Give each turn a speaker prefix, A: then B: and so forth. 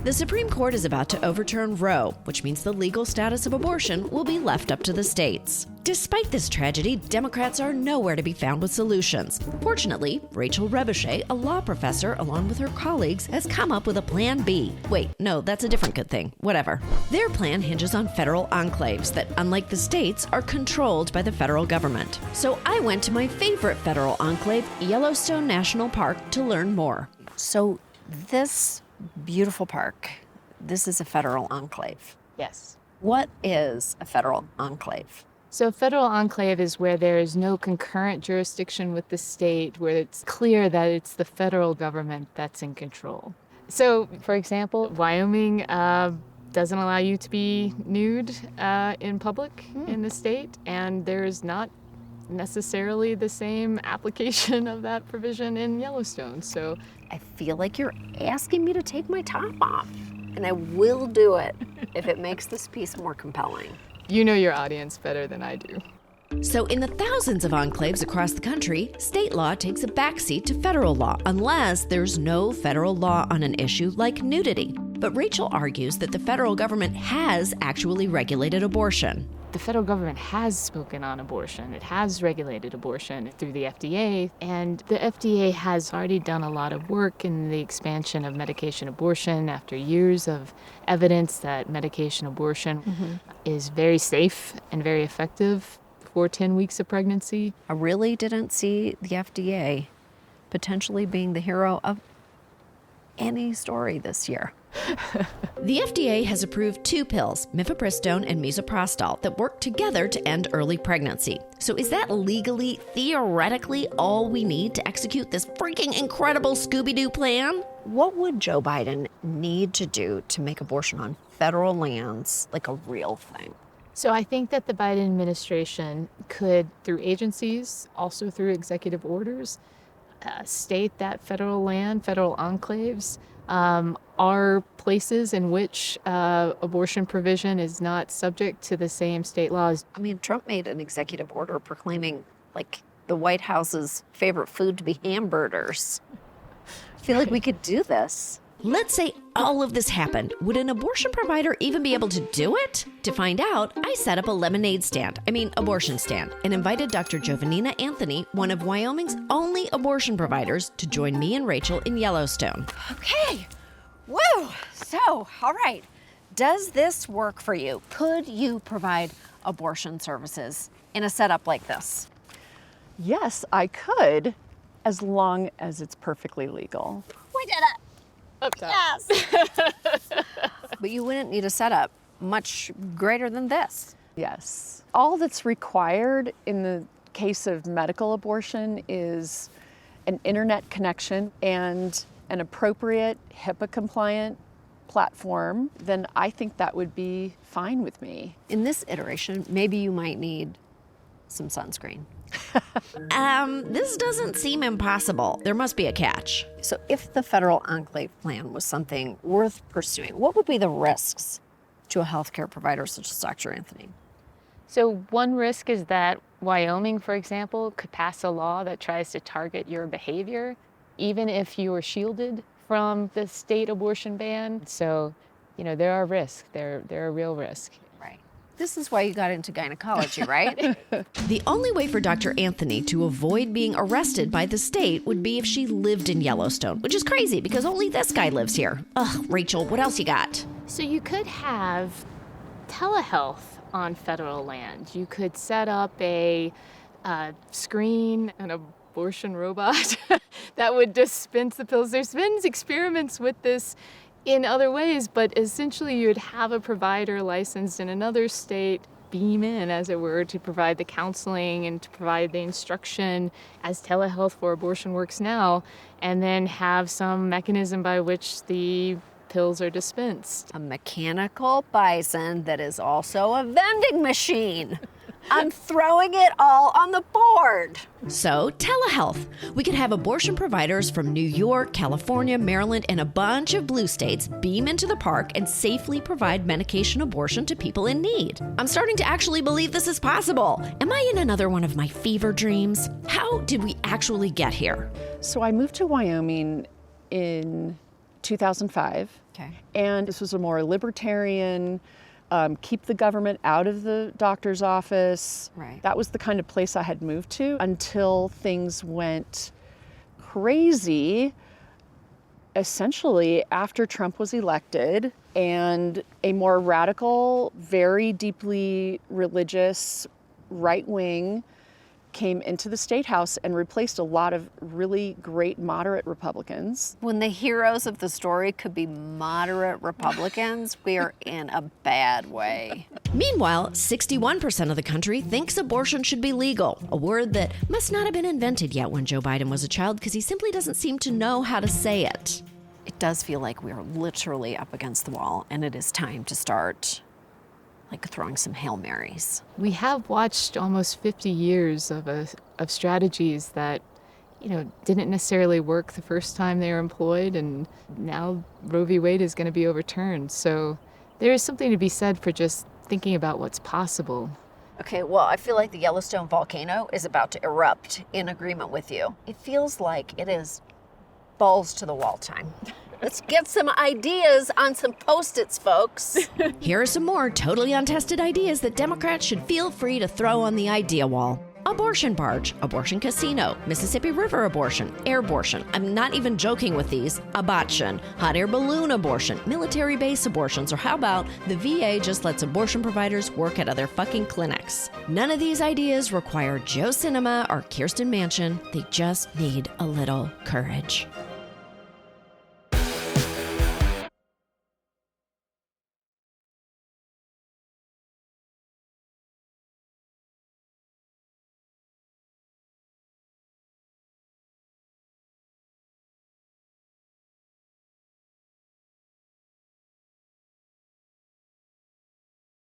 A: The Supreme Court is about to overturn Roe, which means the legal status of abortion will be left up to the states. Despite this tragedy, Democrats are nowhere to be found with solutions. Fortunately, Rachel Rebouchet, a law professor, along with her colleagues, has come up with a plan B. Wait, no, that's a different good thing. Whatever. Their plan hinges on federal enclaves that, unlike the states, are controlled by the federal government. So I went to my favorite federal enclave, Yellowstone National Park, to learn more.
B: So this beautiful park, this is a federal enclave.
C: Yes.
B: What is a federal enclave?
C: So a federal enclave is where there is no concurrent jurisdiction with the state, where it's clear that it's the federal government that's in control. So, for example, Wyoming doesn't allow you to be nude in public in the state, and there's not necessarily the same application of that provision in Yellowstone. So
B: I feel like you're asking me to take my top off, and I will do it if it makes this piece more compelling.
C: you know your audience better than I do.
A: So in the thousands of enclaves across the country, state law takes a backseat to federal law unless there's no federal law on an issue like nudity. But Rachel argues that the federal government has actually regulated abortion.
C: The federal government has spoken on abortion. It has regulated abortion through the FDA, and the FDA has already done a lot of work in the expansion of medication abortion after years of evidence that medication abortion is very safe and very effective for 10 weeks of pregnancy.
B: I really didn't see the FDA potentially being the hero of any story this year.
A: The FDA has approved 2 pills, mifepristone and misoprostol, that work together to end early pregnancy. So is that legally, theoretically, all we need to execute this freaking incredible Scooby-Doo plan?
B: What would Joe Biden need to do to make abortion on federal lands like a real thing?
C: So I think that the Biden administration could, through agencies, also through executive orders, state that federal land, federal enclaves, are places in which abortion provision is not subject to the same state laws.
B: I mean, Trump made an executive order proclaiming, like, the White House's favorite food to be hamburgers. I feel like we could do this.
A: Let's say all of this happened. Would an abortion provider even be able to do it? To find out, I set up a abortion stand, and invited Dr. Jovanina Anthony, one of Wyoming's only abortion providers, to join me and Rachel in Yellowstone.
B: Okay. Woo! So, all right. Does this work for you? Could you provide abortion services in a setup like this?
D: Yes, I could, as long as it's perfectly legal.
B: We did it.
C: Up top.
B: Yes. But you wouldn't need a setup much greater than this.
D: Yes. All that's required in the case of medical abortion is an internet connection and an appropriate HIPAA-compliant platform. Then I think that would be fine with me.
B: In this iteration, maybe you might need some sunscreen.
A: This doesn't seem impossible. There must be a catch.
B: So if the federal enclave plan was something worth pursuing, what would be the risks to a healthcare provider such as Dr. Anthony?
C: So one risk is that Wyoming, for example, could pass a law that tries to target your behavior, even if you are shielded from the state abortion ban. So, there are risks. There are real risks.
B: Right. This is why you got into gynecology, right?
A: The only way for Dr. Anthony to avoid being arrested by the state would be if she lived in Yellowstone, which is crazy because only this guy lives here. Ugh, Rachel, what else you got?
C: So you could have telehealth on federal land. You could set up a screen, an abortion robot that would dispense the pills. There's been experiments with this in other ways, but essentially you'd have a provider licensed in another state beam in, as it were, to provide the counseling and to provide the instruction as telehealth for abortion works now, and then have some mechanism by which the pills are dispensed.
B: A mechanical bison that is also a vending machine. I'm throwing it all on the board.
A: So, telehealth. We could have abortion providers from New York, California, Maryland, and a bunch of blue states beam into the park and safely provide medication abortion to people in need. I'm starting to actually believe this is possible. Am I in another one of my fever dreams? How did we actually get here?
D: So I moved to Wyoming in 2005.
B: Okay.
D: And this was a more libertarian, keep the government out of the doctor's office.
B: Right.
D: That was the kind of place I had moved to until things went crazy, essentially after Trump was elected and a more radical, very deeply religious right wing came into the state house and replaced a lot of really great moderate Republicans.
B: When the heroes of the story could be moderate Republicans, we are in a bad way.
A: Meanwhile, 61% of the country thinks abortion should be legal, a word that must not have been invented yet when Joe Biden was a child because he simply doesn't seem to know how to say it.
B: It does feel like we are literally up against the wall, and it is time to start throwing some Hail Marys.
C: We have watched almost 50 years of strategies that, didn't necessarily work the first time they were employed, and now Roe v. Wade is going to be overturned. So there is something to be said for just thinking about what's possible.
B: Okay, well, I feel like the Yellowstone volcano is about to erupt in agreement with you. It feels like it is balls to the wall time. Let's get some ideas on some Post-its, folks.
A: Here are some more totally untested ideas that Democrats should feel free to throw on the idea wall. Abortion barge, abortion casino, Mississippi River abortion, airbortion. I'm not even joking with these. Abortion, hot air balloon abortion, military base abortions, or how about the VA just lets abortion providers work at other fucking clinics? None of these ideas require Joe Cinema or Kirsten Manchin. They just need a little courage.